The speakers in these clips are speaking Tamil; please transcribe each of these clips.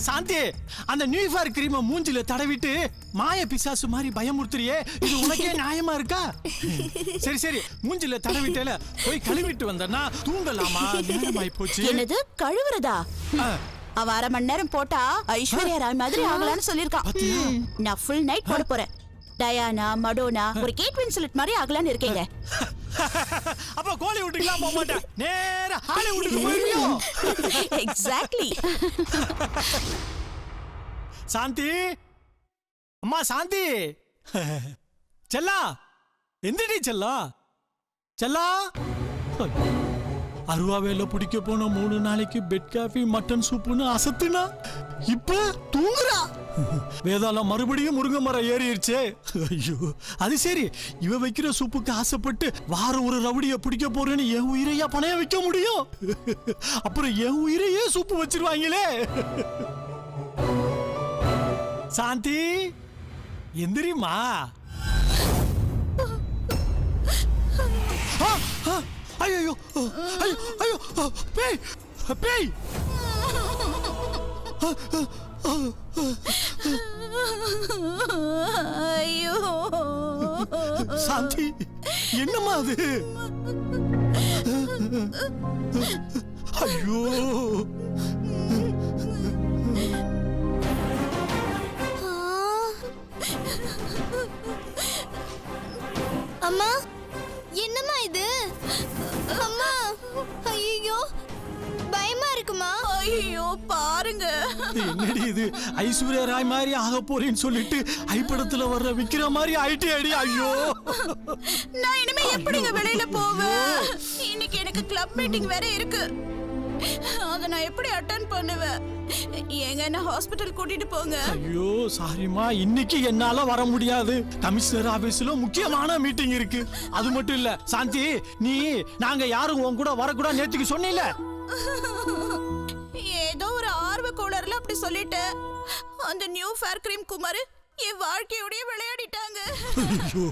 சாந்தி, அந்த நியூஃபேர் கிரீமை மூஞ்சில தடவிட்டு மாய பிசாசு மாதிரி பயமுறுத்துறியே, இது உனக்கே நியாயமா இருக்கா? சரி சரி, மூஞ்சில தடவிட்டேல, போய் கழுவிட்டு வந்தனா தூங்கலாமா? நேரமாயி போச்சு. என்னது கழுவுறதா? அவ 1/2 மணி நேரம் போட்டா ஐஸ்வர்யா ராய் மாதிரி ஆகலான்னு சொல்லிருக்கான். நான் ஃபுல் நைட் போட போறேன். டயானா, மடோனா, ஒரு கேட் வின்ஸ்லெட் மாதிரி ஆகலான்னு இருக்கீங்க. அப்ப கோலி விட்டுக்கலாம் போக மாட்டேன், நேரா ஹாலிவுட்டுக்கு போயிருவியோ? எக்ஸாக்ட்லி. சாந்தி, அம்மா சாந்தி, செல்லா எந்திரி செல்லா. செல்லா, அருவாவேல பிடிக்க போன 3 நாளைக்கு பெட் காஃபி மட்டன் சூப்புன்னு அசத்துனா இப்ப தூங்குறா. வேதாளம் மறுபடியும் முருங்கை மரம் ஏறிடுச்சே. ஐயோ, அது சரி, இவ வைக்கிற சூப்புக்கு ஆசைப்பட்டு வாரம் ஒரு ரவுடிய பிடிக்க போறேன்னு என் உயிரையா பணைய வைக்க முடியும்? அப்புறம் என் உயிரையே சூப்பு வச்சிருவாங்களே. சாந்தி, எந்திரிமா. ஐயோ ஐயோ, பேய் பேய். ஐயோ சாந்தி, என்னம்மா அது? ஐயோ, அம்மா, என்னம்மா இது? அம்மா, ஐயோ பயமா இருக்குமா? ஐயோ பாருங்க. என்னடி இது? ஐஸ்வர்யா ராய் மாதிரி ஆக போறேன்னு சொல்லிட்டு ஐப்படத்துல வர்ற விக்கிற மாதிரி ஆயிட்டே அடி. ஐயோ, நான் இனிமே எப்படிங்க வெளியில போவேன்? இன்னைக்கு எனக்கு கிளப் மீட்டிங் வேற இருக்கு. அத நான் எப்படி அட்டெண்ட் பண்ணுவேன்? ஏங்க என்ன ஹாஸ்பிடல் கூட்டிட்டு போங்க. ஐயோ சாரிமா, இன்னைக்கு என்னால வர முடியாது. கமிஷனர் ஆபீஸ்ல முக்கியமான மீட்டிங் இருக்கு. அது மட்டும் இல்ல சாந்தி, நீ நாங்க யாரும் உன் கூட வரக்கூடாது நேத்துக்கு சொன்னீல. ஏதோ ஒரு ஆர்வ கோளாறுல அப்படி சொல்லிட்டு அந்த நியூ ஃபேர் கிரீம் குமார் என் வாழ்க்கையோடய விளையாடிட்டாங்க. ஐயோ,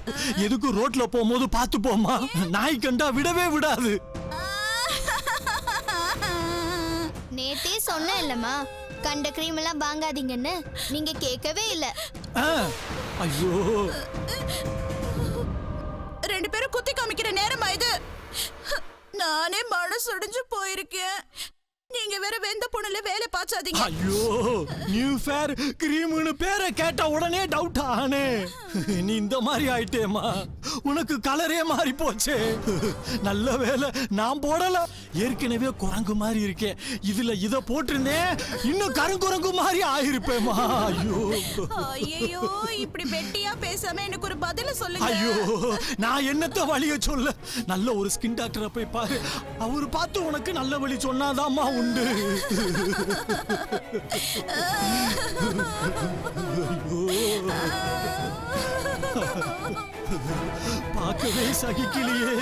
எதுக்கு ரோட்ல போகும்போது பார்த்து போமா, நாய் கண்டா விடவே விடாது. நேத்தே சொன்ன இல்லம்மா, கண்ட கிரீம் எல்லாம் வாங்காதீங்கன்னு. நீங்க கேட்கவே இல்ல. ஐயோ, 2 பேரும் குத்தி காமிக்கிற நேரமா இது? நானே மனசொடிஞ்சு போயிருக்கேன். நீங்க வேற வெந்த பொண்ணுல வேலை பாச்சாதீங்க. ஐயோ, நியூ ஃபேர் கிரீம்னு பேரை கேட்ட உடனே டவுட் ஆனே. நீ இந்த மாதிரி ஆயிட்டேமா, உனக்கு கலரே மாறி போச்சே. நல்ல வேலை நான் போடல. ஏற்கனவே குரங்கு மாதிரி இருக்கேன், இதுல இத போட்டிருந்தேன் இன்னும் கருங்குரங்கு மாதிரி ஆயிருப்பேமா. ஐயோ ஐயோ, இப்படி வெட்டியா பேசாம எனக்கு ஒரு பதில சொல்லுங்க. ஐயோ, நான் என்னத்த வழிய சொல்ல? நல்ல ஒரு ஸ்கின் டாக்டரை போய் பாரு, அவரு பார்த்து உனக்கு நல்ல வழி சொன்னாதாம்மா உண்டு. பார்க்கவே சகிக்கலையே.